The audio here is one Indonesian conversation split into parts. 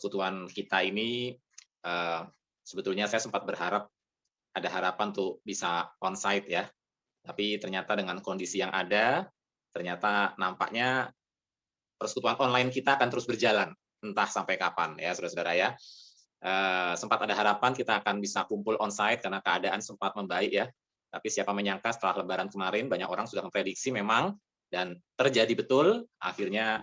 persekutuan kita ini, sebetulnya saya sempat berharap ada harapan untuk bisa onsite ya, tapi ternyata dengan kondisi yang ada, ternyata nampaknya persekutuan online kita akan terus berjalan, entah sampai kapan ya saudara-saudara ya. Sempat ada harapan kita akan bisa kumpul onsite karena keadaan sempat membaik ya, tapi siapa menyangka setelah lebaran kemarin banyak orang sudah memprediksi memang, dan terjadi betul, akhirnya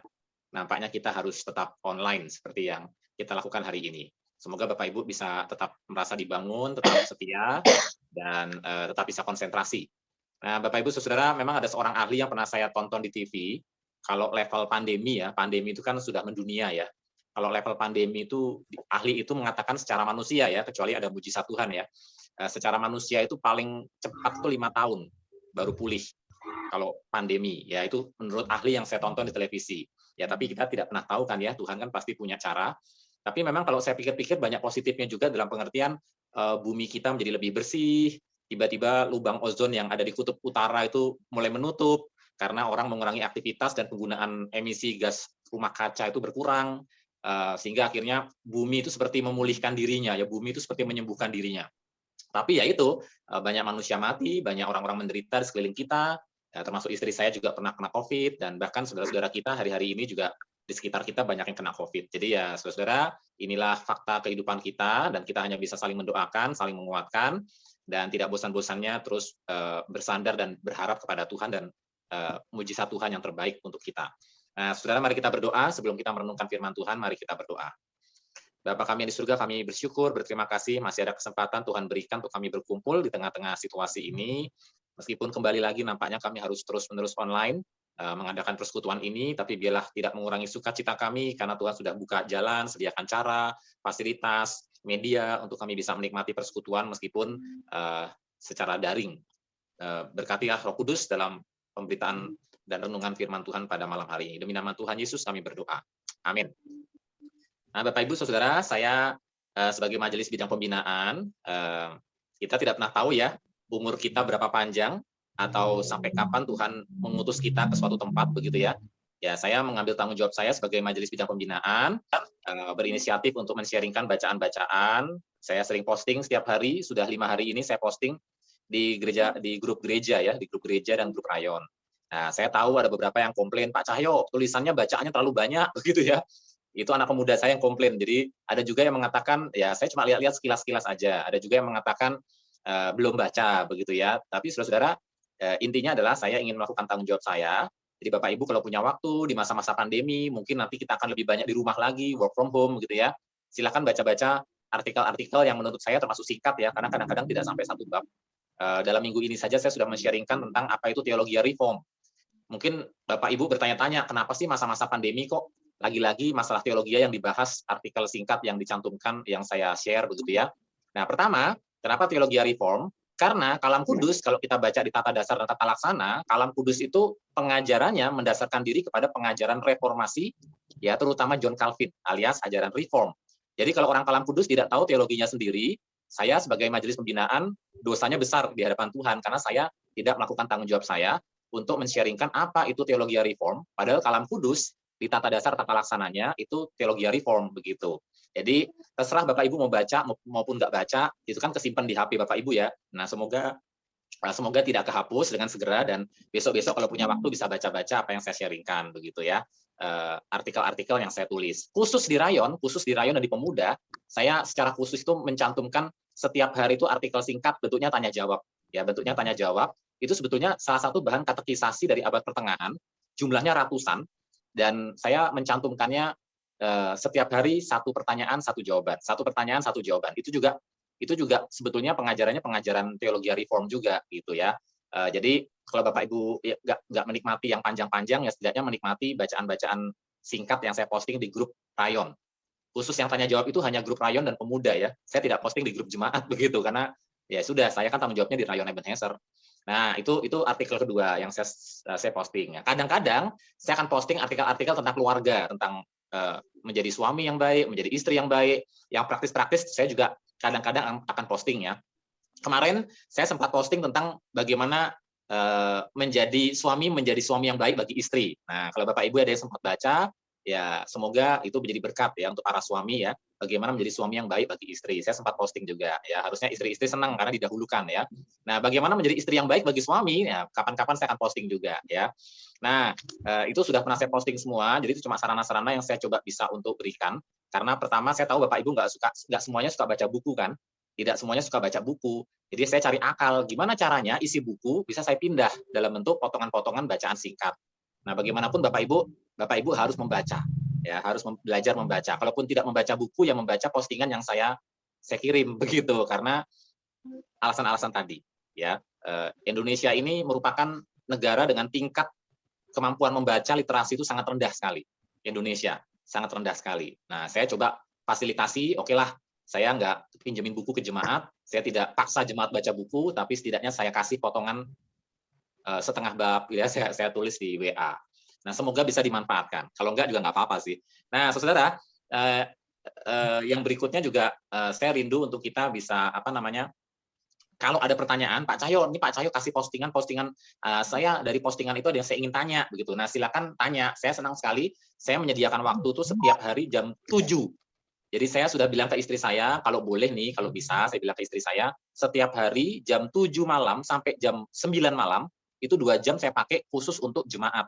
nampaknya kita harus tetap online seperti yang kita lakukan hari ini. Semoga Bapak Ibu bisa tetap merasa dibangun, tetap setia, dan tetap bisa konsentrasi. Nah, Bapak Ibu Saudara, memang ada seorang ahli yang pernah saya tonton di TV. Kalau level pandemi ya, pandemi itu kan sudah mendunia ya. Kalau level pandemi itu ahli itu mengatakan secara manusia ya, kecuali ada mujizat Tuhan ya. Secara manusia itu paling cepat itu 5 tahun baru pulih. Kalau pandemi ya, itu menurut ahli yang saya tonton di televisi. Ya, tapi kita tidak pernah tahu kan ya, Tuhan kan pasti punya cara. Tapi memang kalau saya pikir-pikir banyak positifnya juga dalam pengertian bumi kita menjadi lebih bersih, tiba-tiba lubang ozon yang ada di kutub utara itu mulai menutup karena orang mengurangi aktivitas dan penggunaan emisi gas rumah kaca itu berkurang, sehingga akhirnya bumi itu seperti memulihkan dirinya ya, bumi itu seperti menyembuhkan dirinya. Tapi ya itu, banyak manusia mati, banyak orang-orang menderita di sekeliling kita, ya, termasuk istri saya juga pernah kena COVID, dan bahkan saudara-saudara kita hari-hari ini juga di sekitar kita banyak yang kena COVID. Jadi ya saudara-saudara, inilah fakta kehidupan kita, dan kita hanya bisa saling mendoakan, saling menguatkan, dan tidak bosan-bosannya terus bersandar dan berharap kepada Tuhan dan mujizat Tuhan yang terbaik untuk kita. Nah, saudara, mari kita berdoa sebelum kita merenungkan firman Tuhan. Mari kita berdoa. Bapa kami yang di surga, kami bersyukur, berterima kasih masih ada kesempatan Tuhan berikan untuk kami berkumpul di tengah-tengah situasi ini. Meskipun kembali lagi nampaknya kami harus terus-menerus online mengadakan persekutuan ini, tapi biarlah tidak mengurangi sukacita kami karena Tuhan sudah buka jalan, sediakan cara, fasilitas, media untuk kami bisa menikmati persekutuan meskipun secara daring. Berkatilah Roh Kudus dalam pemberitaan dan renungan firman Tuhan pada malam hari ini. Demi nama Tuhan Yesus kami berdoa. Amin. Nah, Bapak Ibu Saudara, saya sebagai majelis bidang pembinaan, kita tidak pernah tahu ya umur kita berapa panjang atau sampai kapan Tuhan mengutus kita ke suatu tempat begitu ya. Ya, saya mengambil tanggung jawab saya sebagai majelis bidang pembinaan, berinisiatif untuk men-sharingkan bacaan-bacaan. Saya sering posting setiap hari, sudah 5 hari ini saya posting di gereja, di grup gereja ya, di grup gereja dan grup rayon. Nah, saya tahu ada beberapa yang komplain, Pak Cahyo, tulisannya bacaannya terlalu banyak begitu ya. Itu anak pemuda saya yang komplain. Jadi ada juga yang mengatakan, ya saya cuma lihat-lihat sekilas-sekilas aja. Ada juga yang mengatakan belum baca begitu ya. Tapi saudara-saudara, intinya adalah saya ingin melakukan tanggung jawab saya. Jadi Bapak Ibu kalau punya waktu di masa-masa pandemi, mungkin nanti kita akan lebih banyak di rumah lagi, work from home gitu ya. Silakan baca-baca artikel-artikel yang menurut saya termasuk singkat ya, karena kadang-kadang tidak sampai 1 bab. Dalam minggu ini saja saya sudah men-sharingkan tentang apa itu teologi reform. Mungkin Bapak Ibu bertanya-tanya, kenapa sih masa-masa pandemi kok lagi-lagi masalah teologi yang dibahas artikel singkat yang dicantumkan yang saya share begitu ya. Nah, pertama, kenapa teologi reform? Karena Kalam Kudus kalau kita baca di tata dasar dan tata laksana, Kalam Kudus itu pengajarannya mendasarkan diri kepada pengajaran reformasi ya, terutama John Calvin alias ajaran reform. Jadi kalau orang Kalam Kudus tidak tahu teologinya sendiri, saya sebagai majelis pembinaan dosanya besar di hadapan Tuhan karena saya tidak melakukan tanggung jawab saya untuk men-sharingkan apa itu teologi reform, padahal Kalam Kudus di tata dasar tata laksananya itu teologi reform begitu. Jadi terserah Bapak Ibu mau baca maupun nggak baca, itu kan kesimpan di HP Bapak Ibu ya. Nah, semoga tidak kehapus dengan segera, dan besok-besok kalau punya waktu bisa baca-baca apa yang saya sharingkan begitu ya. Artikel-artikel yang saya tulis. Khusus di rayon dan di pemuda, saya secara khusus itu mencantumkan setiap hari itu artikel singkat bentuknya tanya jawab. Ya, bentuknya tanya jawab. Itu sebetulnya salah satu bahan katekisasi dari abad pertengahan, jumlahnya ratusan, dan saya mencantumkannya setiap hari 1 pertanyaan 1 jawaban, 1 pertanyaan 1 jawaban. Itu juga sebetulnya pengajarannya pengajaran teologi reform juga gitu ya. Jadi kalau Bapak Ibu ya, nggak menikmati yang panjang-panjang, ya setidaknya menikmati bacaan-bacaan singkat yang saya posting di grup rayon. Khusus yang tanya jawab itu hanya grup rayon dan pemuda ya. Saya tidak posting di grup jemaat begitu karena ya sudah, saya kan tanggung jawabnya di rayon Ebenezer. Nah, itu artikel kedua yang saya posting. Kadang-kadang saya akan posting artikel-artikel tentang keluarga, tentang menjadi suami yang baik, menjadi istri yang baik, yang praktis-praktis saya juga kadang-kadang akan posting ya. Kemarin saya sempat posting tentang bagaimana menjadi suami yang baik bagi istri. Nah, kalau Bapak Ibu ada yang sempat baca, Ya, semoga itu menjadi berkat ya untuk para suami ya. Bagaimana menjadi suami yang baik bagi istri. Saya sempat posting juga ya. Harusnya istri-istri senang karena didahulukan ya. Nah, bagaimana menjadi istri yang baik bagi suami? Ya, kapan-kapan saya akan posting juga ya. Nah, itu sudah pernah saya posting semua. Jadi itu cuma sarana-sarana yang saya coba bisa untuk berikan. Karena pertama saya tahu Bapak Ibu nggak semuanya suka baca buku kan. Tidak semuanya suka baca buku. Jadi saya cari akal gimana caranya isi buku bisa saya pindah dalam bentuk potongan-potongan bacaan singkat. Nah, bagaimanapun Bapak Ibu harus membaca, ya harus belajar membaca. Kalaupun tidak membaca buku, yang membaca postingan yang saya kirim begitu, karena alasan-alasan tadi. Ya, Indonesia ini merupakan negara dengan tingkat kemampuan membaca literasi itu sangat rendah sekali. Indonesia sangat rendah sekali. Nah, saya coba fasilitasi, oke lah, saya nggak pinjemin buku ke jemaat, saya tidak paksa jemaat baca buku, tapi setidaknya saya kasih potongan setengah bab, ya saya tulis di WA. Nah, semoga bisa dimanfaatkan. Kalau enggak juga nggak apa-apa sih. Nah, saudara, yang berikutnya juga saya rindu untuk kita bisa apa namanya? Kalau ada pertanyaan, Pak Cahyo, ini Pak Cahyo kasih postingan, saya dari postingan itu ada yang saya ingin tanya begitu. Nah, silakan tanya. Saya senang sekali. Saya menyediakan waktu itu setiap hari jam 7. Jadi saya sudah bilang ke istri saya, kalau boleh nih, kalau bisa, saya bilang ke istri saya, setiap hari jam 7 malam sampai jam 9 malam, itu 2 jam saya pakai khusus untuk jemaat.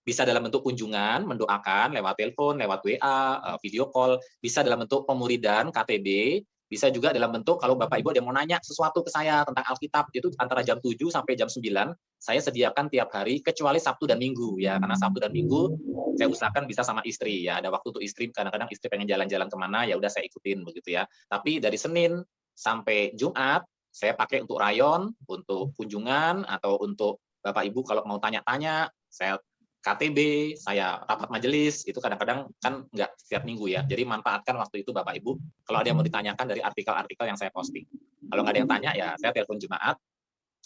Bisa dalam bentuk kunjungan, mendoakan lewat telepon, lewat WA, video call, bisa dalam bentuk pemuridan, KTB, bisa juga dalam bentuk kalau Bapak Ibu ada yang mau nanya sesuatu ke saya tentang Alkitab, itu antara jam 7 sampai jam 9, saya sediakan tiap hari, kecuali Sabtu dan Minggu, ya, karena Sabtu dan Minggu saya usahakan bisa sama istri, ya, ada waktu untuk istri, kadang-kadang istri pengen jalan-jalan kemana, ya udah saya ikutin, begitu ya. Tapi dari Senin sampai Jumat, saya pakai untuk rayon, untuk kunjungan, atau untuk Bapak Ibu kalau mau tanya-tanya, saya KTB, saya rapat majelis, itu kadang-kadang kan nggak setiap minggu ya. Jadi manfaatkan waktu itu Bapak Ibu, kalau ada yang mau ditanyakan dari artikel-artikel yang saya posting. Kalau nggak ada yang tanya, ya saya telepon jemaat.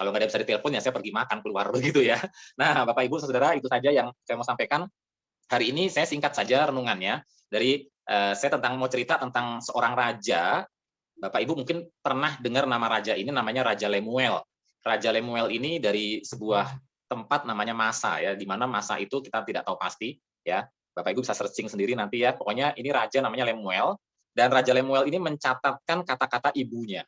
Kalau nggak ada yang bisa ditelepon, ya saya pergi makan keluar begitu ya. Nah, Bapak Ibu, Saudara, itu saja yang saya mau sampaikan. Hari ini saya singkat saja renungannya. Dari saya mau cerita tentang seorang raja. Bapak Ibu mungkin pernah dengar nama raja ini, namanya Raja Lemuel. Raja Lemuel ini dari sebuah tempat namanya Masa ya, di mana Masa itu kita tidak tahu pasti ya. Bapak Ibu bisa searching sendiri nanti ya. Pokoknya ini raja namanya Lemuel, dan Raja Lemuel ini mencatatkan kata-kata ibunya.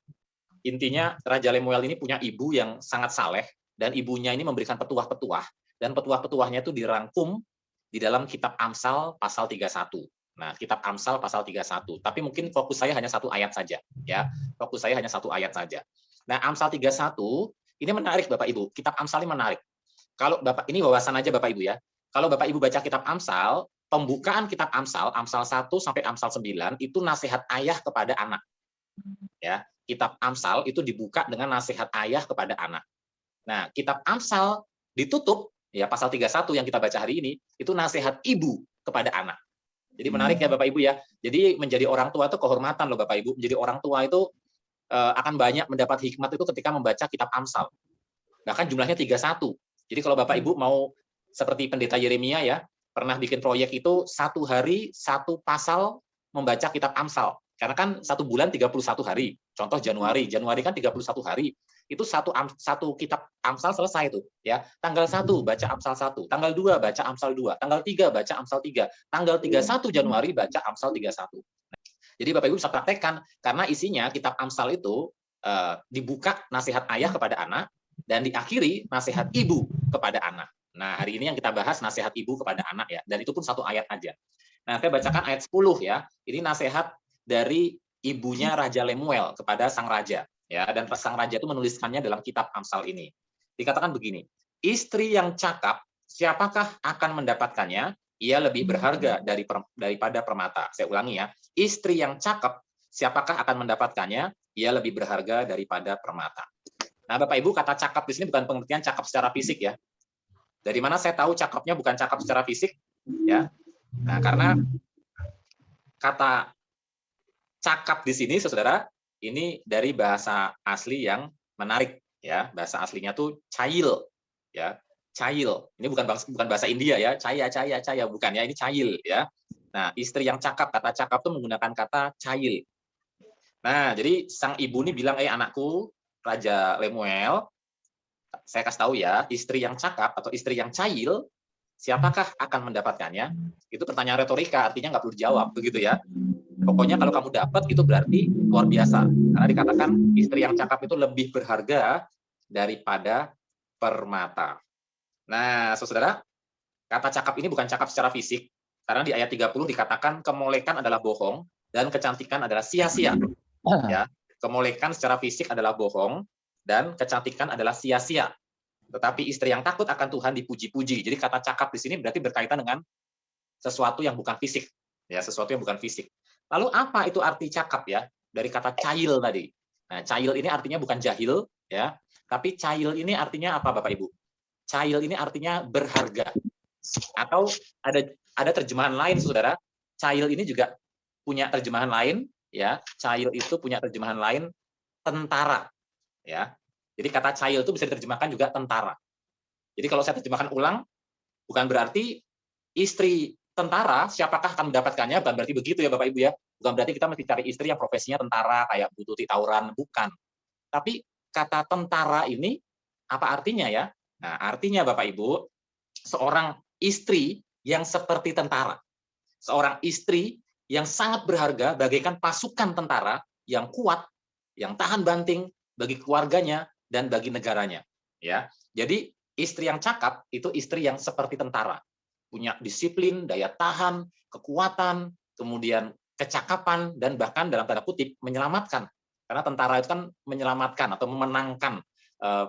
Intinya Raja Lemuel ini punya ibu yang sangat saleh, dan ibunya ini memberikan petuah-petuah, dan petuah-petuahnya itu dirangkum di dalam kitab Amsal pasal 31. Nah, kitab Amsal pasal 31. Tapi mungkin fokus saya hanya satu ayat saja, ya. Fokus saya hanya satu ayat saja. Nah, Amsal 31 ini menarik Bapak Ibu. Kitab Amsal ini menarik. Kalau Bapak ini wawasan aja Bapak Ibu ya. Kalau Bapak Ibu baca kitab Amsal, pembukaan kitab Amsal, Amsal 1 sampai Amsal 9 itu nasihat ayah kepada anak. Ya, kitab Amsal itu dibuka dengan nasihat ayah kepada anak. Nah, kitab Amsal ditutup ya pasal 31 yang kita baca hari ini itu nasihat ibu kepada anak. Jadi menarik ya Bapak Ibu ya. Jadi menjadi orang tua itu kehormatan loh Bapak Ibu. Menjadi orang tua itu akan banyak mendapat hikmat itu ketika membaca kitab Amsal. Bahkan jumlahnya 31. Jadi kalau Bapak Ibu mau seperti pendeta Yeremia ya, pernah bikin proyek itu 1 hari 1 pasal membaca kitab Amsal. Karena kan 1 bulan 31 hari. Contoh Januari kan 31 hari. Itu satu kitab Amsal selesai itu ya. Tanggal 1 baca Amsal 1, tanggal 2 baca Amsal 2, tanggal 3 baca Amsal 3, tanggal 31 Januari baca Amsal 31. Jadi Bapak Ibu bisa praktekkan karena isinya kitab Amsal itu dibuka nasihat ayah kepada anak dan diakhiri nasihat ibu kepada anak. Nah, hari ini yang kita bahas nasihat ibu kepada anak ya, dan itu pun 1 ayat aja. Nah, saya bacakan ayat 10 ya. Ini nasihat dari ibunya Raja Lemuel kepada sang raja ya, dan sang raja itu menuliskannya dalam kitab Amsal ini. Dikatakan begini, istri yang cakap siapakah akan mendapatkannya? Ia lebih berharga daripada permata. Saya ulangi ya, istri yang cakap siapakah akan mendapatkannya? Ia lebih berharga daripada permata. Nah, Bapak Ibu, kata cakap di sini bukan pengertian cakap secara fisik ya. Dari mana saya tahu cakapnya bukan cakap secara fisik ya? Nah, karena kata cakap di sini, saudara, ini dari bahasa asli yang menarik ya. Bahasa aslinya tuh cail ya. Cail. Ini bukan bahasa India ya. Caya bukan ya, ini cail ya. Nah, istri yang cakap, kata cakap tuh menggunakan kata cail. Nah, jadi sang ibu ini bilang, anakku, Raja Lemuel, saya kasih tahu ya, istri yang cakap atau istri yang cail siapakah akan mendapatkannya? Itu pertanyaan retorika, artinya nggak perlu dijawab, begitu ya. Pokoknya kalau kamu dapat, itu berarti luar biasa. Karena dikatakan istri yang cakap itu lebih berharga daripada permata. Nah, saudara, kata cakap ini bukan cakap secara fisik, karena di ayat 30 dikatakan kemolekan adalah bohong dan kecantikan adalah sia-sia. Ya, kemolekan secara fisik adalah bohong dan kecantikan adalah sia-sia. Tetapi istri yang takut akan Tuhan dipuji-puji. Jadi kata cakap di sini berarti berkaitan dengan sesuatu yang bukan fisik, ya, sesuatu yang bukan fisik. Lalu apa itu arti cakap ya? Dari kata cail tadi. Nah, cail ini artinya bukan jahil, ya, tapi cail ini artinya apa, Bapak Ibu? Cail ini artinya berharga. Atau ada terjemahan lain, saudara. Cail ini juga punya terjemahan lain, ya. Cail itu punya terjemahan lain, tentara, ya. Jadi kata cail itu bisa diterjemahkan juga tentara. Jadi kalau saya terjemahkan ulang, bukan berarti istri tentara, siapakah akan mendapatkannya, bukan berarti begitu ya Bapak Ibu ya. Bukan berarti kita mesti cari istri yang profesinya tentara, kayak Bu Tuti Tauran, bukan. Tapi kata tentara ini, apa artinya ya? Nah, artinya Bapak Ibu, seorang istri yang seperti tentara. Seorang istri yang sangat berharga, bagaikan pasukan tentara, yang kuat, yang tahan banting, bagi keluarganya, dan bagi negaranya. Ya, jadi istri yang cakap, itu istri yang seperti tentara. Punya disiplin, daya tahan, kekuatan, kemudian kecakapan, dan bahkan dalam tanda kutip menyelamatkan. Karena tentara itu kan menyelamatkan atau memenangkan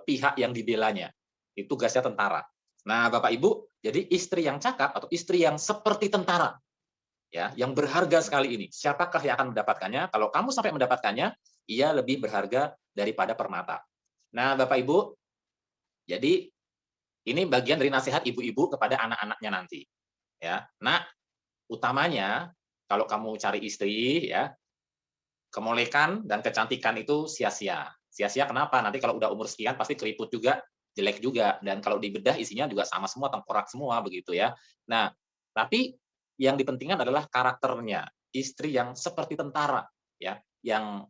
pihak yang dibelanya. Itu tugasnya tentara. Nah, Bapak Ibu, jadi istri yang cakap atau istri yang seperti tentara, ya, yang berharga sekali ini. Siapakah yang akan mendapatkannya? Kalau kamu sampai mendapatkannya, ia lebih berharga daripada permata. Nah, Bapak Ibu, jadi ini bagian dari nasihat ibu-ibu kepada anak-anaknya nanti. Ya, nah, utamanya kalau kamu cari istri, ya, kemolekan dan kecantikan itu sia-sia. Sia-sia kenapa? Nanti kalau udah umur sekian pasti keriput juga, jelek juga, dan kalau dibedah isinya juga sama semua, tengkorak semua begitu ya. Nah, tapi yang dipentingkan adalah karakternya, istri yang seperti tentara, ya, yang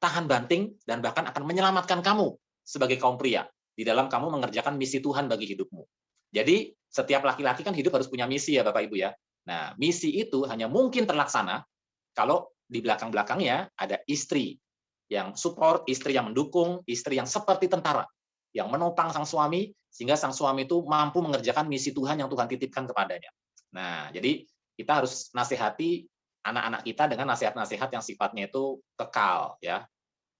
tahan banting dan bahkan akan menyelamatkan kamu sebagai kaum pria di dalam kamu mengerjakan misi Tuhan bagi hidupmu. Jadi setiap laki-laki kan hidup harus punya misi ya Bapak Ibu ya. Nah, misi itu hanya mungkin terlaksana kalau di belakang-belakangnya ada istri yang support, istri yang mendukung, istri yang seperti tentara, yang menopang sang suami, sehingga sang suami itu mampu mengerjakan misi Tuhan yang Tuhan titipkan kepadanya. Nah, jadi kita harus nasihati anak-anak kita dengan nasihat-nasihat yang sifatnya itu kekal, ya.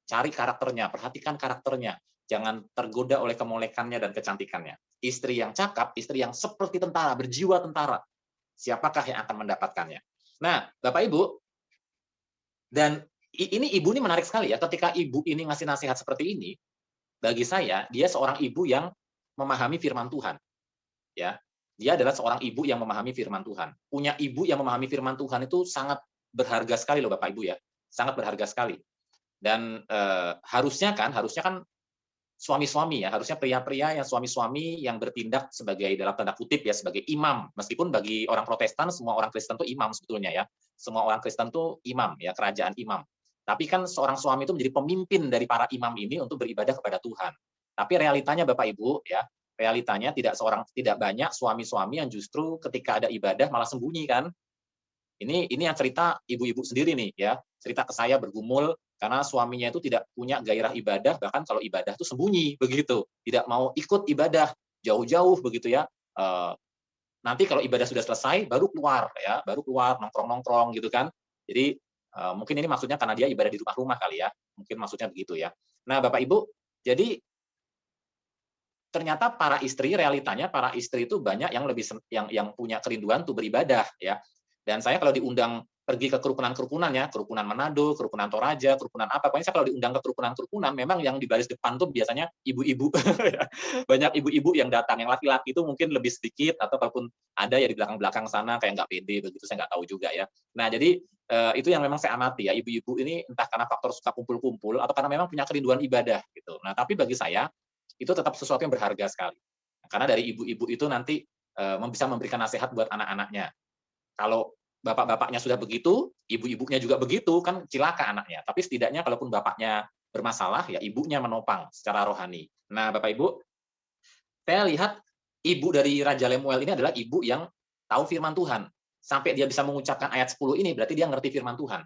Cari karakternya, perhatikan karakternya. Jangan tergoda oleh kemolekannya dan kecantikannya. Istri yang cakap, istri yang seperti tentara, berjiwa tentara. Siapakah yang akan mendapatkannya? Nah, Bapak Ibu, dan ini ibu ini menarik sekali ya, ketika ibu ini ngasih nasihat seperti ini, bagi saya, dia seorang ibu yang memahami firman Tuhan. Ya, dia adalah seorang ibu yang memahami firman Tuhan. Punya ibu yang memahami firman Tuhan itu sangat berharga sekali loh Bapak Ibu ya. Sangat berharga sekali. Dan harusnya kan suami-suami ya, harusnya pria-pria yang suami-suami yang bertindak sebagai dalam tanda kutip ya sebagai imam. Meskipun bagi orang Protestan semua orang Kristen itu imam sebetulnya ya. Semua orang Kristen itu imam ya, kerajaan imam. Tapi kan seorang suami itu menjadi pemimpin dari para imam ini untuk beribadah kepada Tuhan. Tapi realitanya Bapak Ibu ya, realitanya tidak banyak suami-suami yang justru ketika ada ibadah malah sembunyi kan. Ini yang cerita ibu-ibu sendiri nih ya, cerita ke saya bergumul karena suaminya itu tidak punya gairah ibadah, bahkan kalau ibadah itu sembunyi begitu, tidak mau ikut ibadah jauh-jauh begitu ya. Nanti kalau ibadah sudah selesai baru keluar ya, baru keluar nongkrong-nongkrong gitu kan. Jadi mungkin ini maksudnya karena dia ibadah di rumah-rumah kali ya, mungkin maksudnya begitu ya. Nah, Bapak Ibu, jadi ternyata realitanya para istri itu banyak yang lebih yang punya kerinduan untuk beribadah ya. Dan saya kalau diundang pergi ke kerukunan-kerukunan ya, kerukunan Manado, kerukunan Toraja, kerukunan apa, pokoknya saya kalau diundang ke kerukunan-kerukunan memang yang di baris depan tuh biasanya ibu-ibu. Banyak ibu-ibu yang datang, yang laki-laki itu mungkin lebih sedikit atau kalaupun ada ya di belakang-belakang sana kayak nggak pede begitu, saya nggak tahu juga ya. Nah, jadi itu yang memang saya amati ya, ibu-ibu ini entah karena faktor suka kumpul-kumpul atau karena memang punya kerinduan ibadah gitu. Nah, tapi bagi saya itu tetap sesuatu yang berharga sekali. Karena dari ibu-ibu itu nanti bisa memberikan nasihat buat anak-anaknya. Kalau bapak-bapaknya sudah begitu, ibu-ibunya juga begitu, kan cilaka anaknya. Tapi setidaknya kalaupun bapaknya bermasalah, ya ibunya menopang secara rohani. Nah, Bapak Ibu, saya lihat ibu dari Raja Lemuel ini adalah ibu yang tahu firman Tuhan. Sampai dia bisa mengucapkan ayat 10 ini, berarti dia ngerti firman Tuhan.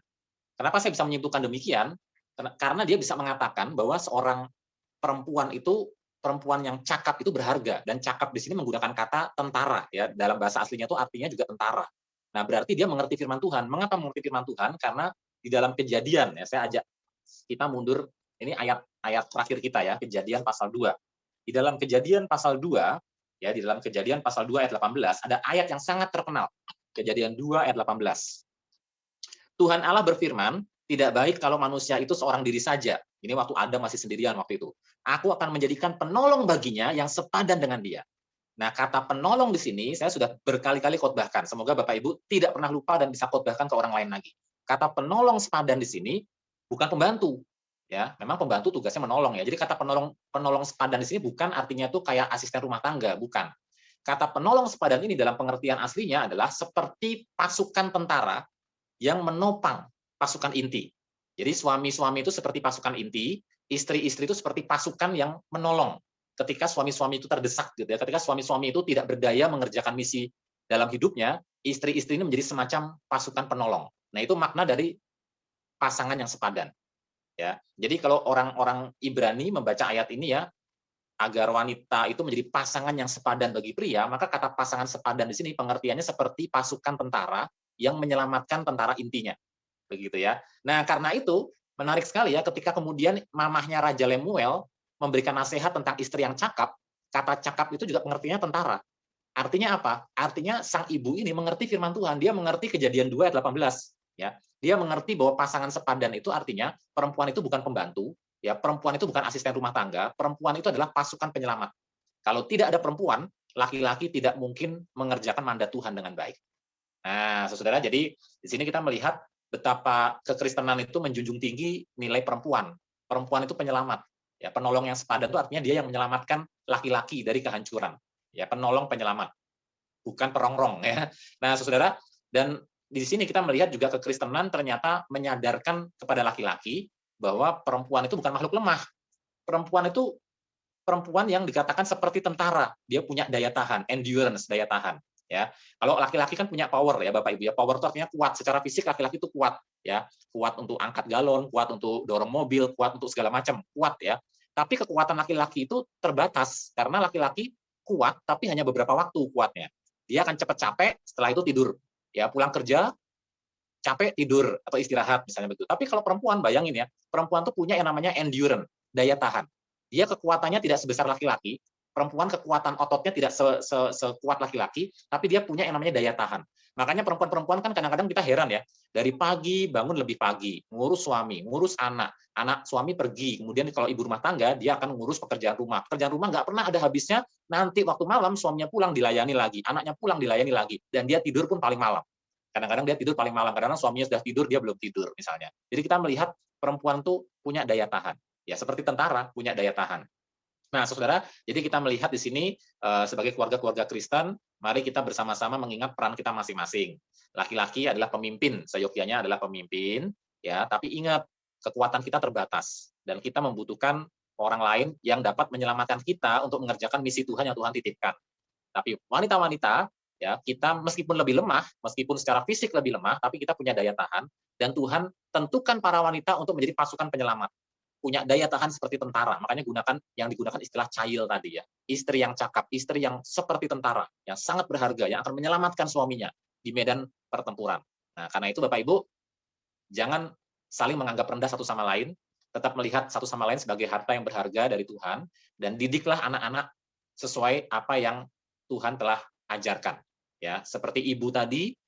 Kenapa saya bisa menyimpulkan demikian? Karena dia bisa mengatakan bahwa seorang perempuan yang cakap itu berharga, dan cakap di sini menggunakan kata tentara, ya, dalam bahasa aslinya itu artinya juga tentara. Nah, berarti dia mengerti firman Tuhan. Mengapa mengerti firman Tuhan? Karena di dalam Kejadian, ya, saya ajak kita mundur, ini ayat terakhir kita ya, Kejadian pasal 2. Di dalam Kejadian pasal 2, ya, di dalam Kejadian pasal 2 ayat 18 ada ayat yang sangat terkenal. Kejadian 2 ayat 18. Tuhan Allah berfirman, tidak baik kalau manusia itu seorang diri saja. Ini waktu Adam masih sendirian waktu itu. Aku akan menjadikan penolong baginya yang sepadan dengan dia. Nah, kata penolong di sini saya sudah berkali-kali khotbahkan. Semoga Bapak Ibu tidak pernah lupa dan bisa khotbahkan ke orang lain lagi. Kata penolong sepadan di sini bukan pembantu. Ya, memang pembantu tugasnya menolong ya. Jadi kata penolong sepadan di sini bukan artinya tuh kayak asisten rumah tangga, bukan. Kata penolong sepadan ini dalam pengertian aslinya adalah seperti pasukan tentara yang menopang pasukan inti. Jadi suami-suami itu seperti pasukan inti, istri-istri itu seperti pasukan yang menolong ketika suami-suami itu terdesak gitu ya. Ketika suami-suami itu tidak berdaya mengerjakan misi dalam hidupnya, istri-istri ini menjadi semacam pasukan penolong. Nah, itu makna dari pasangan yang sepadan. Ya. Jadi kalau orang-orang Ibrani membaca ayat ini ya, agar wanita itu menjadi pasangan yang sepadan bagi pria, maka kata pasangan sepadan di sini pengertiannya seperti pasukan tentara yang menyelamatkan tentara intinya. Begitu ya. Nah, karena itu menarik sekali ya ketika kemudian mamahnya Raja Lemuel memberikan nasihat tentang istri yang cakap, kata cakap itu juga pengertiannya tentara. Artinya apa? Artinya sang ibu ini mengerti firman Tuhan, dia mengerti Kejadian 2 ayat 18, ya. Dia mengerti bahwa pasangan sepadan itu artinya perempuan itu bukan pembantu, ya, perempuan itu bukan asisten rumah tangga, perempuan itu adalah pasukan penyelamat. Kalau tidak ada perempuan, laki-laki tidak mungkin mengerjakan mandat Tuhan dengan baik. Nah, saudara, jadi di sini kita melihat betapa kekristenan itu menjunjung tinggi nilai perempuan. Perempuan itu penyelamat. Ya, penolong yang sepadan itu artinya dia yang menyelamatkan laki-laki dari kehancuran. Ya, penolong penyelamat, bukan perongrong ya. Nah, saudara, dan di sini kita melihat juga kekristenan ternyata menyadarkan kepada laki-laki bahwa perempuan itu bukan makhluk lemah. Perempuan itu perempuan yang dikatakan seperti tentara, dia punya daya tahan, endurance, daya tahan. Ya, kalau laki-laki kan punya power ya Bapak Ibu ya, power itu artinya kuat, secara fisik laki-laki itu kuat ya, kuat untuk angkat galon, kuat untuk dorong mobil, kuat untuk segala macam, kuat ya. Tapi kekuatan laki-laki itu terbatas karena laki-laki kuat tapi hanya beberapa waktu kuatnya. Dia akan cepat capek, setelah itu tidur. Ya, pulang kerja capek tidur atau istirahat misalnya begitu. Tapi kalau perempuan bayangin ya, perempuan tuh punya yang namanya endurance, daya tahan. Dia kekuatannya tidak sebesar laki-laki, perempuan kekuatan ototnya tidak sekuat laki-laki, tapi dia punya yang namanya daya tahan. Makanya perempuan-perempuan kan kadang-kadang kita heran ya, dari pagi bangun lebih pagi, ngurus suami, ngurus anak, anak suami pergi, kemudian kalau ibu rumah tangga dia akan ngurus pekerjaan rumah. Pekerjaan rumah nggak pernah ada habisnya, nanti waktu malam suaminya pulang dilayani lagi, anaknya pulang dilayani lagi, dan dia tidur pun paling malam. Kadang-kadang dia tidur paling malam, kadang-kadang suaminya sudah tidur, dia belum tidur misalnya. Jadi kita melihat perempuan tuh punya daya tahan. Ya seperti tentara punya daya tahan. Nah, saudara, jadi kita melihat di sini sebagai keluarga-keluarga Kristen, mari kita bersama-sama mengingat peran kita masing-masing. Laki-laki adalah pemimpin, seyogyanya adalah pemimpin, ya. Tapi ingat kekuatan kita terbatas dan kita membutuhkan orang lain yang dapat menyelamatkan kita untuk mengerjakan misi Tuhan yang Tuhan titipkan. Tapi wanita-wanita, ya, kita meskipun lebih lemah, meskipun secara fisik lebih lemah, tapi kita punya daya tahan dan Tuhan tentukan para wanita untuk menjadi pasukan penyelamat, punya daya tahan seperti tentara. Makanya yang digunakan istilah child tadi ya. Istri yang cakap, istri yang seperti tentara, yang sangat berharga, yang akan menyelamatkan suaminya di medan pertempuran. Nah, karena itu Bapak Ibu, jangan saling menganggap rendah satu sama lain, tetap melihat satu sama lain sebagai harta yang berharga dari Tuhan, dan didiklah anak-anak sesuai apa yang Tuhan telah ajarkan. Ya, seperti ibu tadi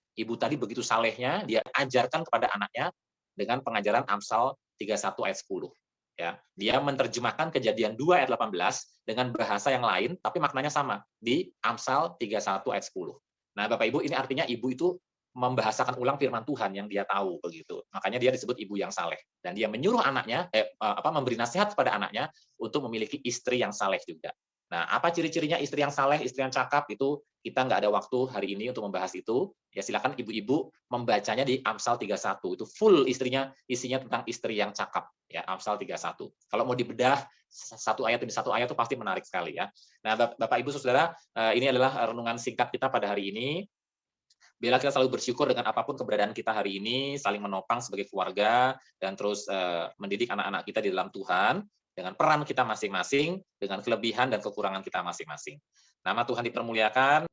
begitu salehnya, dia ajarkan kepada anaknya dengan pengajaran Amsal 31 ayat 10. Ya, dia menerjemahkan Kejadian 2 ayat 18 dengan bahasa yang lain, tapi maknanya sama di Amsal 31 ayat 10. Nah, Bapak Ibu, ini artinya ibu itu membahasakan ulang firman Tuhan yang dia tahu begitu. Makanya dia disebut ibu yang saleh dan dia menyuruh anaknya memberi nasihat kepada anaknya untuk memiliki istri yang saleh juga. Nah, apa ciri-cirinya istri yang saleh, istri yang cakap itu kita nggak ada waktu hari ini untuk membahas itu. Ya silakan ibu-ibu membacanya di Amsal 31. Itu full isinya tentang istri yang cakap ya, Amsal 31. Kalau mau dibedah satu ayat demi satu ayat itu pasti menarik sekali ya. Nah, Bapak Ibu Saudara, ini adalah renungan singkat kita pada hari ini. Biarlah kita selalu bersyukur dengan apapun keberadaan kita hari ini, saling menopang sebagai keluarga, dan terus mendidik anak-anak kita di dalam Tuhan, dengan peran kita masing-masing, dengan kelebihan dan kekurangan kita masing-masing. Nama Tuhan dipermuliakan.